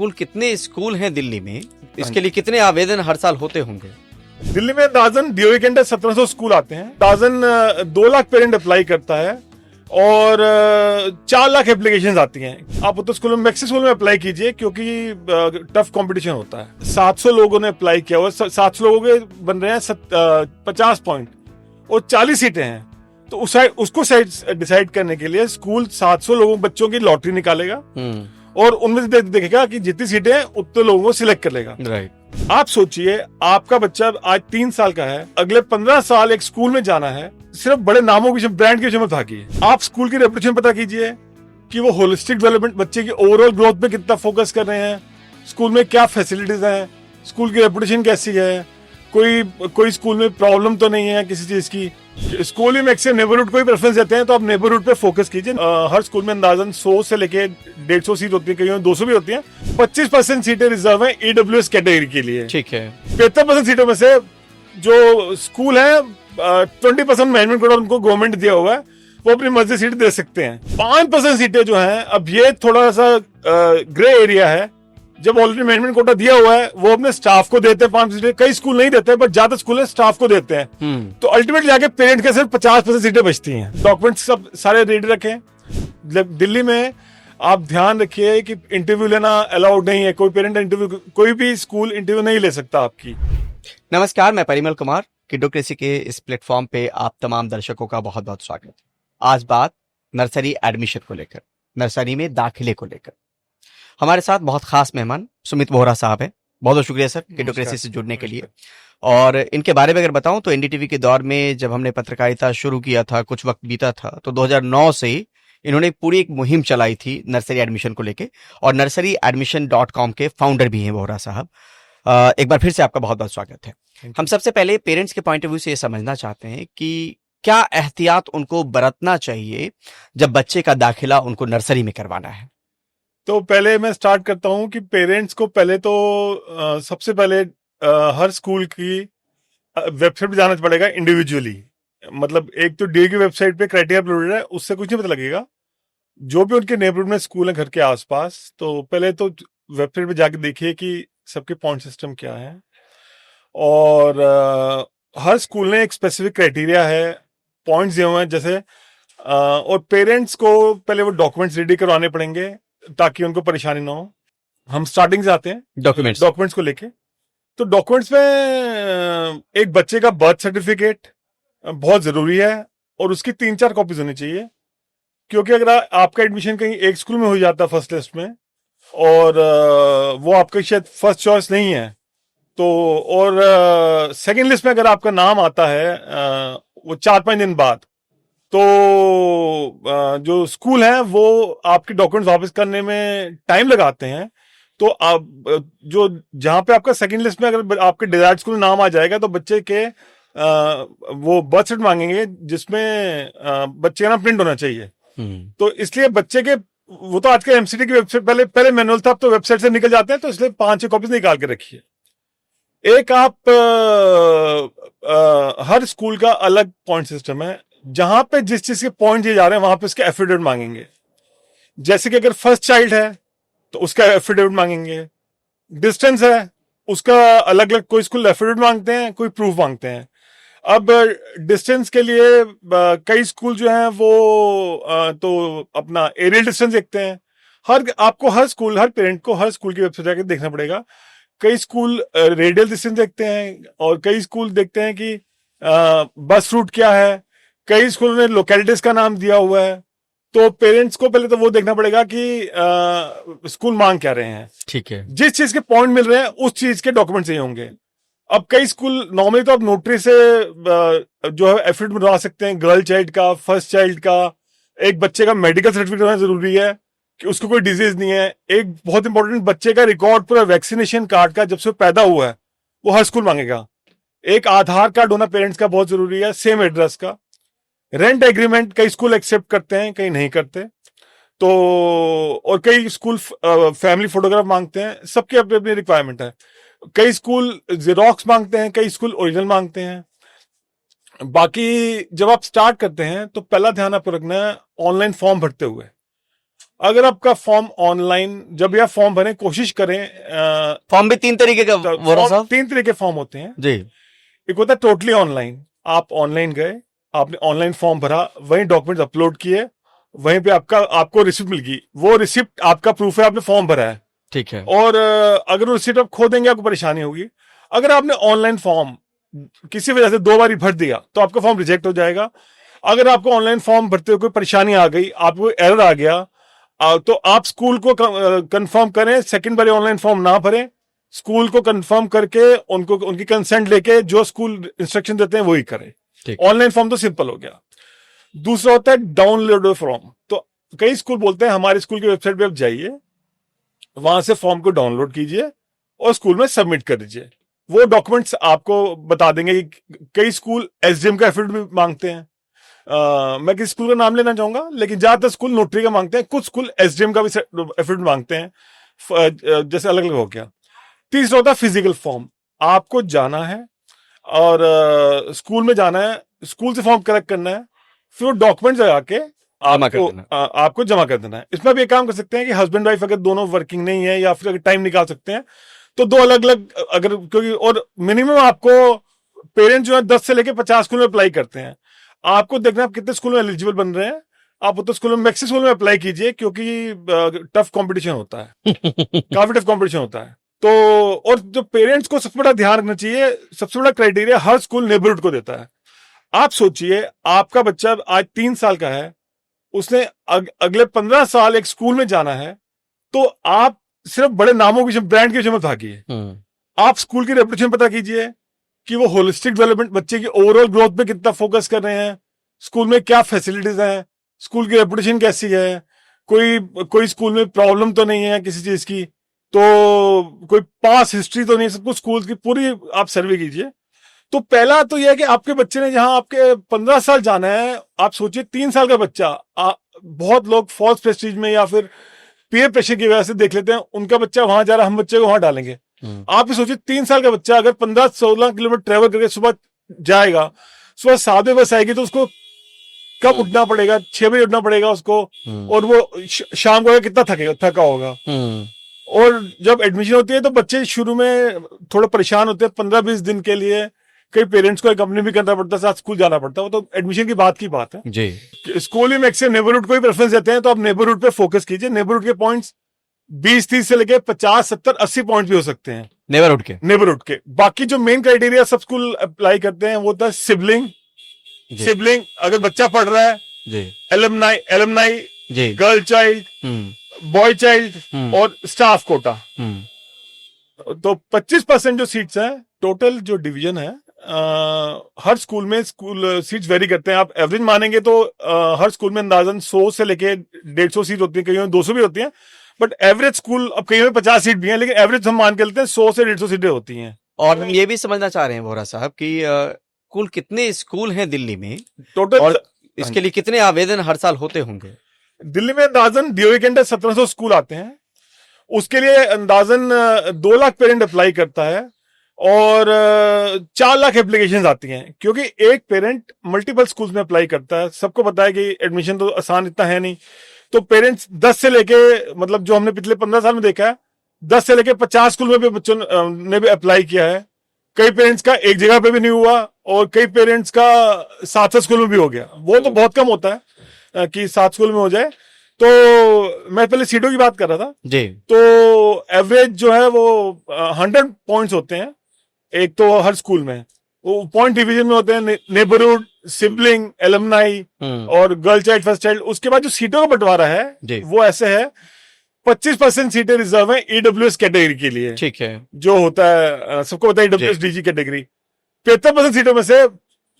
कुल कितने स्कूल हैं दिल्ली में? इसके लिए कितने आवेदन हर साल होते होंगे? दिल्ली में अंदाजन डीओई के अंडर 1700 स्कूल आते हैं। अंदाजन 2 लाख पेरेंट अप्लाई करता है और 4 लाख एप्लीकेशंस आती हैं। आप उत्तर स्कूल में मैक्सी स्कूल में अप्लाई कीजिए क्योंकि टफ कंपटीशन होता है। 700 लोगों ने अप्लाई किया हुआ, 700 लोगों के बन रहे हैं 50 पॉइंट और 40 सीटें हैं। तो उसको डिसाइड करने के लिए स्कूल 700 लोगों बच्चों की लॉटरी निकालेगा और उनमें से देखेगा कि जितनी सीटें हैं उतने लोगों को सिलेक्ट कर लेगा। राइट। आप सोचिए, आपका बच्चा आज 3 साल का है, अगले 15 साल एक स्कूल में जाना है, सिर्फ बड़े नामों की ब्रांड की विषय में भागिए। आप स्कूल की रेपुटेशन पता कीजिए कि वो होलिस्टिक डेवलपमेंट, बच्चे की ओवरऑल ग्रोथ पे कितना फोकस कर रहे हैं, स्कूल में क्या फैसिलिटीज हैं, स्कूल की रेपुटेशन कैसी है, कोई स्कूल में प्रॉब्लम तो नहीं है किसी चीज की। स्कूल ही मैक्सिमम नेबरहुड को ही प्रेफरेंस देते हैं, तो आप नेबरहुड पे फोकस कीजिए। हर स्कूल में अंदाजन 100 से लेके 150 सीट होती है, कहीं 200 भी होती हैं। 25% सीटें रिजर्व हैं ईडब्ल्यूएस कैटेगरी के लिए। ठीक है। 75% सीटों में से जो स्कूल है 20% मैनेजमेंट कोटा उनको गवर्नमेंट दिया हुआ है, वो अपनी मर्जी सीट दे सकते हैं। 5% सीटें जो हैं, अब ये थोड़ा सा ग्रे एरिया है। जब ऑलरेडी मैनेजमेंट कोटा दिया हुआ है वो अपने स्टाफ को देते हैं 5 सीटें। कई स्कूल नहीं देते, बट ज्यादा स्कूल है स्टाफ को देते हैं। तो अल्टीमेटली जाके पेरेंट के सिर्फ 50% सीटें बचती हैं। डॉक्यूमेंट्स सब सारे रेडी रखें। दिल्ली में आप ध्यान रखिए कि इंटरव्यू लेना अलाउड नहीं है। कोई पेरेंट इंटरव्यू, कोई भी स्कूल इंटरव्यू नहीं ले सकता आपकी। नमस्कार, मैं परिमल कुमार। किडोक्रेसी के इस प्लेटफॉर्म पे आप तमाम दर्शकों का बहुत बहुत स्वागत है। आज बात नर्सरी एडमिशन को लेकर, नर्सरी में दाखिले को लेकर। हमारे साथ बहुत खास मेहमान सुमित वोहरा साहब हैं। बहुत बहुत शुक्रिया सर किडोक्रेसी से जुड़ने के लिए। और इनके बारे में अगर बताऊं तो एनडीटीवी के दौर में जब हमने पत्रकारिता शुरू किया था, कुछ वक्त बीता था, तो 2009 से ही इन्होंने पूरी एक मुहिम चलाई थी नर्सरी एडमिशन को लेके, और nurseryadmission.com के फाउंडर भी हैं वोहरा साहब। एक बार फिर से आपका बहुत बहुत स्वागत है। हम सबसे पहले पेरेंट्स के पॉइंट ऑफ व्यू से ये समझना चाहते हैं कि क्या एहतियात उनको बरतना चाहिए जब बच्चे का दाखिला उनको नर्सरी में करवाना है। तो पहले मैं स्टार्ट करता हूं कि पेरेंट्स को पहले तो सबसे पहले हर स्कूल की वेबसाइट पे जाना पड़ेगा इंडिविजुअली। मतलब एक तो डी की वेबसाइट पे क्राइटेरिया अपलोडेड है, उससे कुछ नहीं पता लगेगा। जो भी उनके नेबरहुड में स्कूल है घर के आसपास, तो पहले तो वेबसाइट पे जाके देखिए कि सबके पॉइंट सिस्टम क्या है। और हर स्कूल ने एक स्पेसिफिक क्राइटेरिया है, पॉइंट्स दिए हुए हैं जैसे। और पेरेंट्स को पहले वो डॉक्यूमेंट्स रेडी करवाने पड़ेंगे ताकि उनको परेशानी ना हो। हम स्टार्टिंग से आते हैं डॉक्यूमेंट्स को लेके। तो डॉक्यूमेंट्स में एक बच्चे का बर्थ सर्टिफिकेट बहुत जरूरी है और उसकी 3-4 कॉपीज होनी चाहिए, क्योंकि अगर आपका एडमिशन कहीं एक स्कूल में हो जाता है फर्स्ट लिस्ट में और वो आपका शायद फर्स्ट चॉइस नहीं है, तो और सेकंड लिस्ट में अगर आपका नाम आता है वो 4-5 दिन बाद, तो जो स्कूल है वो आपके डॉक्यूमेंट्स वापस करने में टाइम लगाते हैं। तो आप जो जहां पे आपका सेकंड लिस्ट में अगर आपके डिजायर्ड स्कूल में नाम आ जाएगा, तो बच्चे के वो बर्थ सर्टिफिकेट मांगेंगे जिसमें बच्चे का नाम प्रिंट होना चाहिए। तो इसलिए बच्चे के, वो तो आज के एमसीटी की वेबसाइट, पहले मैनुअल था, अब तो वेबसाइट से निकल जाते हैं, तो इसलिए 5-6 कॉपीज निकाल के रखिए। एक आप हर स्कूल का अलग पॉइंट सिस्टम है। जहां पे जिस चीज के पॉइंट दिए जा रहे हैं वहां पे उसके एफिडेविट मांगेंगे। जैसे कि अगर फर्स्ट चाइल्ड है तो उसका एफिडेविट मांगेंगे। डिस्टेंस है उसका अलग अलग, कोई स्कूल एफिडेविट मांगते हैं, कोई प्रूफ मांगते हैं। अब डिस्टेंस के लिए कई स्कूल जो हैं वो तो अपना एरियल डिस्टेंस देखते हैं। हर पेरेंट को हर स्कूल की वेबसाइट जाकर देखना पड़ेगा। कई स्कूल रेडियल डिस्टेंस देखते हैं और कई स्कूल देखते हैं कि बस रूट क्या है। कई स्कूल ने लोकेलिटीज का नाम दिया हुआ है। तो पेरेंट्स को पहले तो वो देखना पड़ेगा कि स्कूल मांग क्या रहे हैं। ठीक है। जिस चीज के पॉइंट मिल रहे हैं उस चीज के डॉक्यूमेंट चाहिए होंगे। अब कई स्कूल नॉर्मली तो आप नोटरी से जो है एफिडेविट बनवा सकते हैं, गर्ल चाइल्ड का, फर्स्ट चाइल्ड का। एक बच्चे का मेडिकल सर्टिफिकेट होना जरूरी है कि उसको कोई डिजीज नहीं है। एक बहुत इंपॉर्टेंट, बच्चे का रिकॉर्ड पूरा वैक्सीनेशन कार्ड का, जब से पैदा हुआ है, वो हर स्कूल मांगेगा। एक आधार कार्ड होना पेरेंट्स का बहुत जरूरी है, सेम एड्रेस का। रेंट एग्रीमेंट कई स्कूल एक्सेप्ट करते हैं, कई नहीं करते। तो और कई स्कूल फैमिली फोटोग्राफ मांगते हैं। सबकी अपनी अपनी रिक्वायरमेंट है। कई स्कूल जेरोक्स मांगते हैं, कई स्कूल ओरिजिनल मांगते हैं। बाकी जब आप स्टार्ट करते हैं तो पहला ध्यान आपको रखना है ऑनलाइन फॉर्म भरते हुए। अगर आपका फॉर्म ऑनलाइन, जब भी आप फॉर्म भरें कोशिश करें, फॉर्म भी 3 तरीके का वोरा साहब? 3 तरह के फॉर्म होते हैं जी। एक होता है टोटली ऑनलाइन, आप ऑनलाइन गए, आपने ऑनलाइन फॉर्म भरा, वहीं डॉक्यूमेंट्स अपलोड किए, वहीं पे आपको रिसिप्ट मिल गई, वो रिसिप्ट आपका प्रूफ है आपने फॉर्म भरा है। ठीक है। और अगर वो रिसिप्ट आप खो देंगे आपको परेशानी होगी। अगर आपने ऑनलाइन फॉर्म किसी वजह से 2 बार भर दिया तो आपका फॉर्म रिजेक्ट हो जाएगा। अगर आपको ऑनलाइन फॉर्म भरते हुए कोई परेशानी आ गई, आपको एरर आ गया, तो आप स्कूल को कंफर्म करें, सेकंड बार ऑनलाइन फॉर्म ना भरें, स्कूल को कंफर्म करके उनकी कंसेंट लेके जो स्कूल इंस्ट्रक्शन देते हैं वही करें। ऑनलाइन फॉर्म तो सिंपल हो गया। दूसरा होता है डाउनलोड फॉर्म। तो कई स्कूल बोलते हैं हमारे स्कूल की वेबसाइट पे आप जाइए, वहां से फॉर्म को डाउनलोड कीजिए और स्कूल में सबमिट कर दीजिए। वो डॉक्यूमेंट्स आपको बता देंगे कि कई स्कूल एसडीएम का एफिडेविट भी मांगते हैं। मैं किसी स्कूल का नाम लेना चाहूंगा, लेकिन ज्यादातर स्कूल नोटरी का मांगते हैं, कुछ स्कूल एसडीएम का भी एफिडेविट मांगते हैं, जैसे अलग अलग हो गया। तीसरा होता है फिजिकल फॉर्म। आपको जाना है और स्कूल में जाना है, स्कूल से फॉर्म कलेक्ट करना है, फिर वो डॉक्यूमेंट्स लगा के आपको जमा कर देना है। इसमें भी एक काम कर सकते हैं कि हस्बैंड वाइफ अगर दोनों वर्किंग नहीं है या फिर अगर टाइम निकाल सकते हैं तो 2 अलग अलग, अगर क्योंकि और मिनिमम आपको पेरेंट्स जो है 10 से लेके 50 स्कूल में अप्लाई करते हैं। आपको देखना आप कितने स्कूल में एलिजिबल बन रहे हैं, आप उतने स्कूल में मैक्सिमम स्कूल में अप्लाई कीजिए, क्योंकि टफ कंपटीशन होता है काफी टफ कंपटीशन होता है। तो और जो पेरेंट्स को सबसे बड़ा ध्यान रखना चाहिए, सबसे बड़ा क्राइटेरिया हर स्कूल नेबरहुड को देता है। आप सोचिए आपका बच्चा आज 3 साल का है, उसने अगले 15 साल एक स्कूल में जाना है, तो आप सिर्फ बड़े नामों की ब्रांड की विषय में भागिए। आप स्कूल की रेपुटेशन पता कीजिए कि वो होलिस्टिक डेवलपमेंट, बच्चे की ओवरऑल ग्रोथ पे कितना फोकस कर रहे हैं, स्कूल में क्या फैसिलिटीज हैं, स्कूल की रेपुटेशन कैसी है, कोई स्कूल में प्रॉब्लम तो नहीं है किसी चीज की, तो कोई पास हिस्ट्री तो नहीं है, सब कुछ स्कूल की पूरी आप सर्वे कीजिए। तो पहला तो यह है कि आपके बच्चे ने जहां आपके 15 साल जाना है, आप सोचिए 3 साल का बच्चा, बहुत लोग फॉल्स प्रेस्टीज में या फिर पीयर प्रेशर की वजह से देख लेते हैं उनका बच्चा वहां जा रहा है, हम बच्चे को वहां डालेंगे। आप भी सोचिए 3 साल का बच्चा अगर 15-16 किलोमीटर ट्रेवल करके सुबह जाएगा, सुबह 7 बजे बस आएगी, तो उसको कब उठना पड़ेगा, 6 बजे उठना पड़ेगा उसको, और वो शाम को कितना थका होगा। और जब एडमिशन होती है तो बच्चे शुरू में थोड़ा परेशान होते हैं 15-20 दिन के लिए, कई पेरेंट्स को अकम्पनी भी करना पड़ता है, साथ स्कूल जाना पड़ता है, वो तो एडमिशन की बात है जी। स्कूल ही मैक्सिमम नेबरहुड को ही प्रेफरेंस देते हैं, तो आप नेबरहुड पे फोकस कीजिए। नेबरहुड के पॉइंट्स 20-30 से लेके 50-70-80 पॉइंट भी हो सकते हैं नेबरहुड के। बाकी जो मेन क्राइटेरिया सब स्कूल अप्लाई करते हैं वो था सिबलिंग, अगर बच्चा पढ़ रहा है जी, एलुमनाई जी, गर्ल चाइल्ड, बॉय चाइल्ड और स्टाफ कोटा। तो 25% जो सीट्स हैं टोटल, जो डिवीजन है, हर स्कूल में स्कूल सीट्स वेरी करते हैं। आप एवरेज मानेंगे तो हर स्कूल में अंदाजन 100 से लेके 150 सीट होती है, कहीं में 200 भी होती हैं, बट एवरेज स्कूल, अब कहीं में 50 सीट भी हैं, लेकिन एवरेज हम मान के लेते हैं 100 से 150 सीटें होती हैं। और हम ये भी समझना चाह रहे हैं वोरा साहब कि कुल कितने स्कूल हैं दिल्ली में टोटल, और इसके लिए कितने आवेदन हर साल होते होंगे? दिल्ली में अंदाजन डीओई के अंदर 1700 स्कूल आते हैं, उसके लिए अंदाजन 2 लाख पेरेंट अप्लाई करता है और 4 लाख एप्लीकेशंस आती हैं, क्योंकि एक पेरेंट मल्टीपल स्कूल्स में अप्लाई करता है। सबको पता है कि एडमिशन तो आसान इतना है नहीं, तो पेरेंट्स 10 से लेके, मतलब जो हमने पिछले 15 साल में देखा है, 10 से लेके 50 स्कूल में भी बच्चों ने भी अप्लाई किया है। कई पेरेंट्स का एक जगह पे भी नहीं हुआ और कई पेरेंट्स का 7 स्कूल में भी हो गया। वो तो बहुत कम होता है कि 7 स्कूल में हो जाए। तो मैं पहले सीटों की बात कर रहा था जी। तो एवरेज जो है वो 100 पॉइंट्स होते हैं एक तो हर स्कूल में, वो पॉइंट डिवीजन में होते हैं, नेबरहुड, सिबलिंग, एलुमनाई और गर्ल चाइल्ड, फर्स्ट चाइल्ड। उसके बाद जो सीटों का बंटवारा है वो ऐसे है, 25% सीटें रिजर्व है ईडब्ल्यूएस कैटेगरी के लिए, ठीक है, जो होता है सबको पता है ईडब्ल्यूएस डीजी कैटेगरी। 75% सीटों में से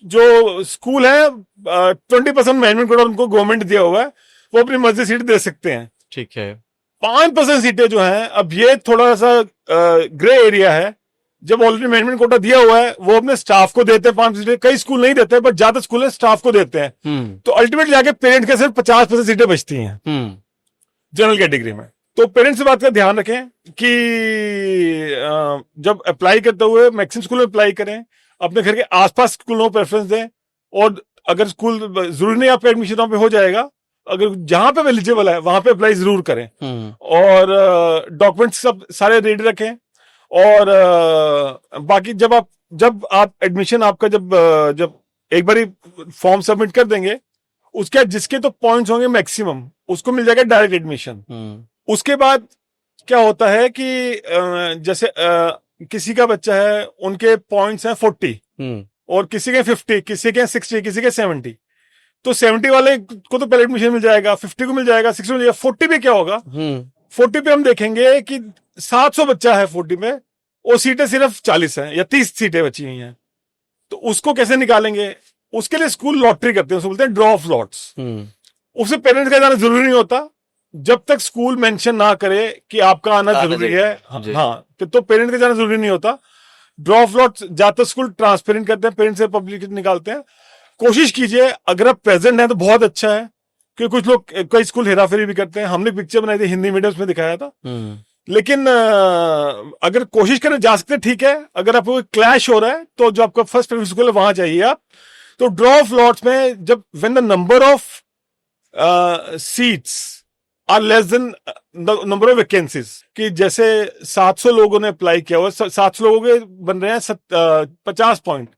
जो स्कूल है 20% मैनेजमेंट कोटा उनको गवर्नमेंट दिया हुआ है, वो अपनी मर्जी सीट दे सकते हैं, ठीक है। 5% सीटें जो हैं, अब ये थोड़ा सा ग्रे एरिया है, जब ऑलरेडी मैनेजमेंट कोटा दिया हुआ है वो अपने स्टाफ को देते हैं 5 सीटें, कई स्कूल नहीं देते बट ज्यादा स्कूल है स्टाफ को देते हैं, तो अल्टीमेटली जाके पेरेंट्स के सिर्फ 50% सीटें बचती हैं जनरल कैटेगरी में। तो पेरेंट्स से बात का ध्यान रखें कि जब अप्लाई करते हुए मैक्सिमम स्कूल में अप्लाई करें, अपने घर के आसपास स्कूलों को प्रेफरेंस दें, और अगर स्कूल जरूरी नहीं आपका एडमिशन वहां पे हो जाएगा, अगर जहां पे एलिजिबल है वहां पे अप्लाई जरूर करें, और डॉक्यूमेंट्स सब सारे रेडी रखें। और बाकी जब आप एडमिशन आपका जब एक बारी फॉर्म सबमिट कर देंगे, उसके बाद जिसके तो पॉइंट्स होंगे मैक्सिमम, उसको मिल जाएगा डायरेक्ट एडमिशन। उसके बाद क्या होता है कि जैसे किसी का बच्चा है, उनके पॉइंट्स हैं 40 और किसी के 50, किसी के 60, किसी के 70, तो 70 वाले को तो पहले एडमिशन मिल जाएगा, 50 को मिल जाएगा, 60 को मिल जाएगा। 40 पे क्या होगा? 40 पे हम देखेंगे कि 700 बच्चा है 40 में, वो सीटें सिर्फ 40 हैं या 30 सीटें बची हुई हैं, तो उसको कैसे निकालेंगे? उसके लिए स्कूल लॉटरी करते हैं, उसको बोलते हैं ड्रॉ ऑफ लॉट्स। उससे पेरेंट्स का जाना जरूरी नहीं होता जब तक स्कूल मेंशन ना करे कि आपका आना जरूरी है। हाँ, तो पेरेंट्स का जाना जरूरी नहीं होता। ड्रॉ ऑफ लॉट्स ज्यादातर स्कूल ट्रांसपेरेंट करते हैं, पेरेंट्स से पब्लिक निकालते हैं। कोशिश कीजिए, अगर आप प्रेजेंट है तो बहुत अच्छा है, क्योंकि कुछ लोग, कई स्कूल हेराफेरी भी करते हैं। हमने पिक्चर बनाई थी, हिंदी मीडियम में दिखाया था। लेकिन अगर कोशिश करें जा सकते, ठीक है। अगर आपको क्लैश हो रहा है तो जो आपका फर्स्ट प्रेफरेंस स्कूल है वहां जाइए आप। तो ड्रॉ ऑफ लॉट्स में जब when the number of seats are less than number of vacancies, कि जैसे 700 लोगों ने अप्लाई किया हुआ, 700 लोगों के बन रहे हैं 50 पॉइंट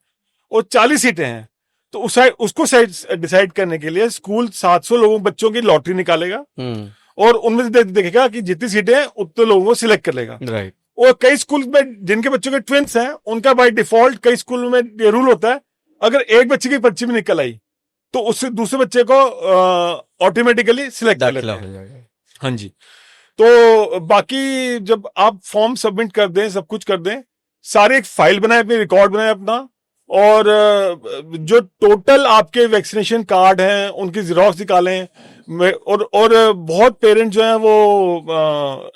और 40 सीटें हैं, तो उसको डिसाइड करने के लिए स्कूल 700 लोगों बच्चों की लॉटरी निकालेगा और उनमें से देखेगा कि जितनी सीटें हैं उतने लोगों को सिलेक्ट कर लेगा। राइट। और कई स्कूल में जिनके बच्चों के ट्विंस हैं, उनका बाय डिफॉल्ट कई स्कूल में ये रूल होता है, अगर एक बच्चे की पर्ची में निकल आई तो उससे दूसरे बच्चे को ऑटोमेटिकली सिलेक्ट कर लेते हैं। हाँ जी। तो बाकी जब आप फॉर्म सबमिट कर दें, सब कुछ कर दें, सारे एक फाइल बनाए, अपनी रिकॉर्ड बनाए अपना, और जो टोटल आपके वैक्सीनेशन कार्ड हैं उनकी जेरॉक्स निकालें। और बहुत पेरेंट्स जो हैं वो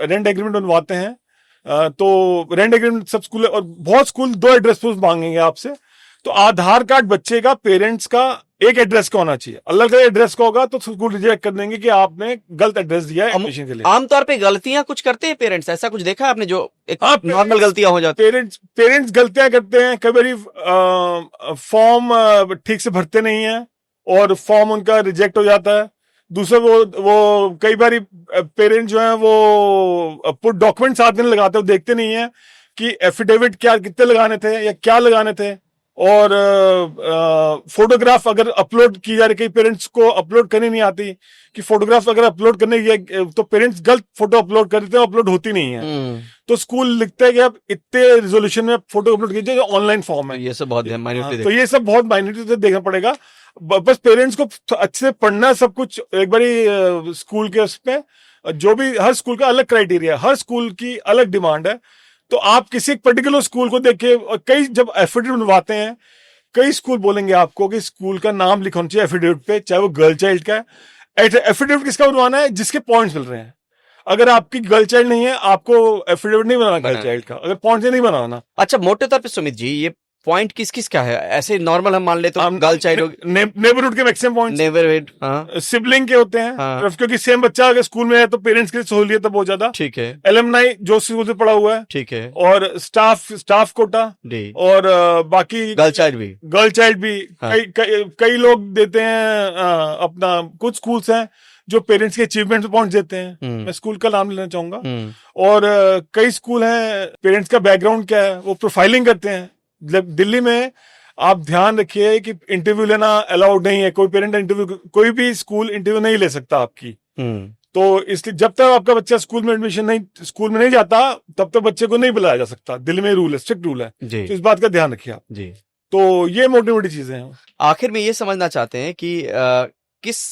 रेंट एग्रीमेंट बनवाते हैं, तो रेंट एग्रीमेंट सब स्कूल, और बहुत स्कूल 2 एड्रेस प्रूफ मांगेंगे आपसे। तो आधार कार्ड बच्चे का, पेरेंट्स का एक एड्रेस का होना चाहिए। अलग अलग एड्रेस का होगा तो स्कूल रिजेक्ट कर देंगे कि आपने गलत एड्रेस दिया है एडमिशन के लिए। आमतौर पे गलतियां कुछ करते हैं पेरेंट्स, ऐसा कुछ देखा है आपने जो एक नॉर्मल गलतियां हो जाती? पेरेंट्स गलतियां करते हैं, कई बार फॉर्म ठीक से भरते नहीं है और फॉर्म उनका रिजेक्ट हो जाता है। दूसरा वो कई बार पेरेंट्स जो है वो पुट डॉक्यूमेंट साथ में लगाते, वो देखते नहीं है कि एफिडेविट क्या कितने लगाने थे या क्या लगाने थे। और फोटोग्राफ अगर अपलोड की जा रही, कई पेरेंट्स को अपलोड करनी नहीं आती, कि फोटोग्राफ अगर अपलोड करने की तो पेरेंट्स गलत फोटो अपलोड कर देते हैं, अपलोड होती नहीं है। तो स्कूल लिखते हैं कि आप इतने रेजोल्यूशन में फोटो अपलोड कीजिए, जो ऑनलाइन फॉर्म है। ये सब बहुत माइन्यूटली तो ये सब बहुत माइन्यूटली से देखना पड़ेगा। बस पेरेंट्स को अच्छे से पढ़ना, सब कुछ एक बारी स्कूल के उसमें, जो भी हर स्कूल का अलग क्राइटेरिया, हर स्कूल की अलग डिमांड है। तो आप किसी एक पर्टिकुलर स्कूल को देख के, और कई जब एफिडेविट बनवाते हैं, कई स्कूल बोलेंगे आपको कि स्कूल का नाम लिखना चाहिए एफिडेविट पे, चाहे वो गर्ल चाइल्ड का है। एफिडेविट किसका बनवाना है? जिसके पॉइंट्स मिल रहे हैं। अगर आपकी गर्ल चाइल्ड नहीं है, आपको एफिडेविट नहीं बनाना गर्ल चाइल्ड का, अगर पॉइंट्स नहीं बनाना। अच्छा, मोटे तौर पे सुमित जी, ये पॉइंट किस किस का है? ऐसे नॉर्मल हम मान ले तो गर्ल चाइल्ड, नेबरहुड के मैक्सिमम पॉइंट्स, नेबरहुड, हाँ, सिबलिंग के होते हैं, हाँ। क्योंकि सेम बच्चा अगर स्कूल में है तो पेरेंट्स के लिए सहूलियत है बहुत ज्यादा। ठीक है। एलुमनाई जो स्कूल से पढ़ा हुआ है, ठीक है। और स्टाफ कोटा, और बाकी गर्ल चाइल्ड भी हाँ। कई लोग देते हैं अपना। कुछ स्कूल्स हैं जो पेरेंट्स के अचीवमेंट पे पॉइंट्स देते हैं, मैं स्कूल का नाम लेना चाहूंगा। और कई स्कूल हैं पेरेंट्स का बैकग्राउंड क्या है वो प्रोफाइलिंग करते हैं। दिल्ली में आप ध्यान रखिए कि इंटरव्यू लेना अलाउड नहीं है, कोई पेरेंट इंटरव्यू, कोई भी स्कूल इंटरव्यू नहीं ले सकता आपकी। तो इसलिए जब तक आपका बच्चा स्कूल में स्कूल में नहीं जाता, तब तक बच्चे को नहीं बुलाया जा सकता। दिल्ली में रूल है, स्ट्रिक्ट रूल है, तो इस बात का ध्यान रखिए आप जी। तो ये मोटी मोटी चीजें हैं। आखिर में ये समझना चाहते हैं कि किस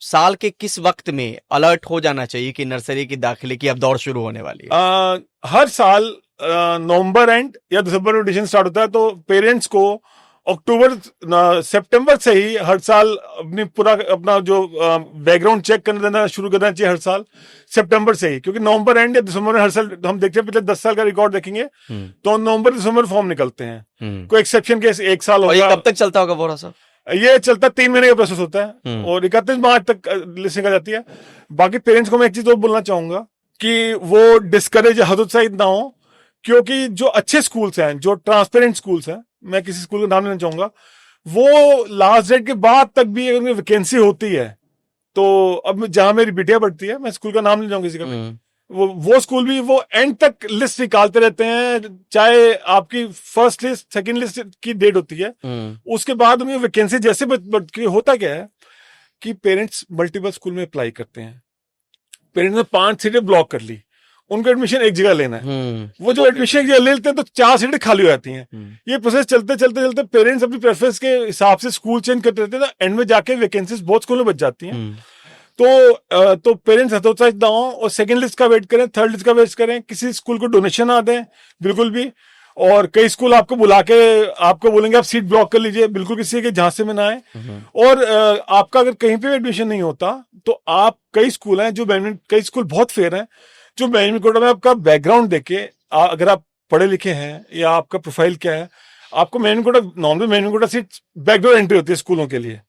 साल के किस वक्त में अलर्ट हो जाना चाहिए कि नर्सरी की दाखिले की अब दौड़ शुरू होने वाली है? हर साल नवंबर एंड या दिसंबर में एडमिशन स्टार्ट होता है, तो पेरेंट्स को सितंबर से ही हर साल अपना जो बैकग्राउंड चेक कर देना शुरू करना चाहिए, हर साल सितंबर से ही। क्योंकि नवंबर एंड या दिसंबर में हर साल हम देखते हैं, पिछले 10 साल का रिकॉर्ड देखेंगे तो नवंबर दिसंबर फॉर्म निकलते हैं। कोई एक्सेप्शन केस 1 साल होगा। ये कब तक चलता होगा बोरा साहब? ये चलता 3 महीने का प्रोसेस होता है और 31 मार्च तक लिस्टिंग आ जाती है। बाकी पेरेंट्स को मैं एक चीज और बोलना चाहूंगा कि वो डिस्करेज हतोत्साहित ना हो, क्योंकि जो अच्छे स्कूल्स हैं, जो ट्रांसपेरेंट स्कूल्स हैं, मैं किसी स्कूल का नाम लेना चाहूंगा, वो लास्ट डेट के बाद तक भी अगर वैकेंसी होती है तो अब जहां मेरी बिटिया पढ़ती है, मैं स्कूल का नाम नहीं जाऊंगा किसी का, वो स्कूल भी वो एंड तक लिस्ट निकालते रहते हैं, चाहे आपकी फर्स्ट लिस्ट सेकंड लिस्ट की डेट होती है, उसके बाद उनकी वैकेंसी जैसे होता क्या है कि पेरेंट्स मल्टीपल स्कूल में अप्लाई करते हैं, पेरेंट्स ने 5 सीटें ब्लॉक कर ली, उनको एडमिशन एक जगह लेना है, वो जो एडमिशन एक जगह ले लेते हैं तो 4 सीटें खाली हो जाती हैं। ये प्रोसेस चलते चलते चलते पेरेंट्स अपनी प्रेफरेंस के हिसाब से स्कूल चेंज करते रहते हैं, एंड में जाके वैकेंसीज बहुत स्कूलों में बच जाती हैं। तो पेरेंट्स हतोत्साहित ना हो और सेकंड लिस्ट का वेट करें, थर्ड लिस्ट का वेट करें, किसी स्कूल को डोनेशन ना दें बिल्कुल भी। और कई स्कूल आपको बुला के आपको बोलेंगे आप सीट ब्लॉक कर लीजिए, बिल्कुल किसी के झांसे में ना आए। और आपका अगर कहीं पे एडमिशन नहीं होता तो आप, कई स्कूल हैं जो मैनेजमेंट, कई स्कूल बहुत फेयर हैं जो मैनेजमेंट कोटा में आपका बैकग्राउंड देके, अगर आप पढ़े लिखे हैं या आपका प्रोफाइल क्या है, आपको management quota, normal management quota seat backdoor entry होती है स्कूलों के लिए,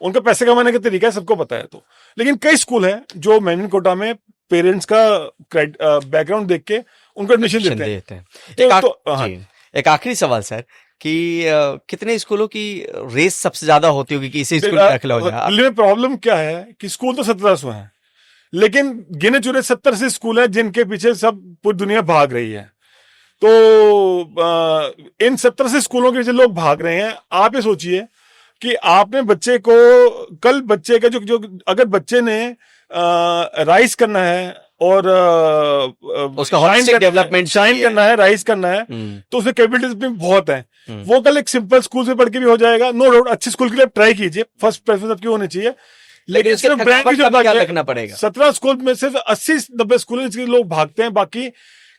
उनका पैसे कमाने का तरीका है, सबको पता है। तो लेकिन कई स्कूल हैं जो मैनेजमेंट कोटा में पेरेंट्स का बैकग्राउंड देख के उनको एडमिशन देते हैं। एक आखिरी सवाल सर कि कितने स्कूलों की रेस सबसे ज्यादा होती होगी कि इसी स्कूल में दाखिला हो जाए? दिल्ली में प्रॉब्लम क्या है कि स्कूल तो 1700 हैं, लेकिन गिने चुने 70 से स्कूल हैं जिनके पीछे सब पूरी दुनिया भाग रही है। तो इन 70 से स्कूलों के पीछे लोग भाग रहे हैं। आप ये सोचिए कि आपने बच्चे को, कल बच्चे का जो अगर बच्चे ने राइज करना है और उसका डेवलपमेंट शाइन करना है, राइज करना है, तो उसमें कैपेबिलिटीज भी बहुत है। वो कल एक सिंपल स्कूल से पढ़ के भी हो जाएगा, नो डाउट। अच्छे स्कूल के लिए ट्राई कीजिए, फर्स्ट प्रेफरेंस आपकी होनी चाहिए, लेकिन इसमें ब्रांड भी ज्यादा रखना पड़ेगा। 17 स्कूल में सिर्फ 80-90 स्कूल हैं लोग भागते हैं, बाकी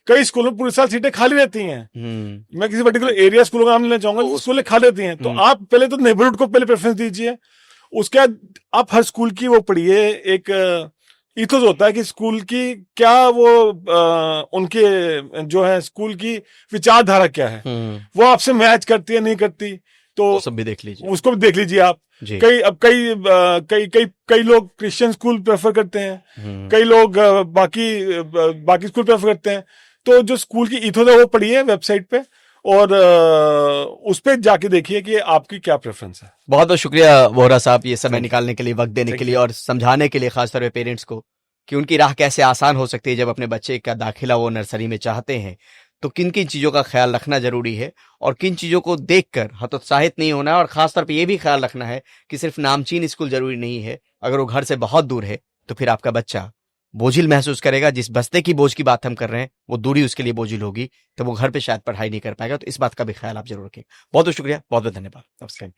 कई स्कूलों में पूरे साल सीटें खाली रहती हैं। मैं किसी पर्टिकुलर एरिया स्कूलों का नाम लेना चाहूंगा, स्कूलें खाली रहती हैं। तो आप पहले तो नेबरहुड को पहले प्रेफरेंस दीजिए, उसके बाद आप हर स्कूल की वो पढ़िए, एक इथोस होता है कि स्कूल की क्या वो उनके जो है स्कूल की विचारधारा क्या है, वो आपसे मैच करती है नहीं करती, तो सब भी देख लीजिए, उसको भी देख लीजिए आप। कई लोग क्रिश्चियन स्कूल प्रेफर करते हैं, कई लोग बाकी स्कूल प्रेफर करते हैं। तो जो स्कूल की इथोस है वो पढ़िए वेबसाइट पे, और उस पे जाके देखिए कि आपकी क्या प्रेफरेंस है। बहुत बहुत शुक्रिया वोहरा साहब, ये समय निकालने के लिए, वक्त देने के लिए और समझाने के लिए, खासतौर पे पेरेंट्स को कि उनकी राह कैसे आसान हो सकती है जब अपने बच्चे का दाखिला वो नर्सरी में चाहते हैं, तो किन किन चीजों का ख्याल रखना जरूरी है और किन चीजों को देखकर हतोत्साहित नहीं होना है। और खासतौर पे ये भी ख्याल रखना है कि सिर्फ नामचीन स्कूल जरूरी नहीं है, अगर वो घर से बहुत दूर है तो फिर आपका बच्चा बोझिल महसूस करेगा। जिस बस्ते की बोझ की बात हम कर रहे हैं वो दूरी उसके लिए बोझिल होगी, तो वो घर पे शायद पढ़ाई नहीं कर पाएगा। तो इस बात का भी ख्याल आप जरूर रखें। बहुत बहुत शुक्रिया, बहुत बहुत धन्यवाद, नमस्कार।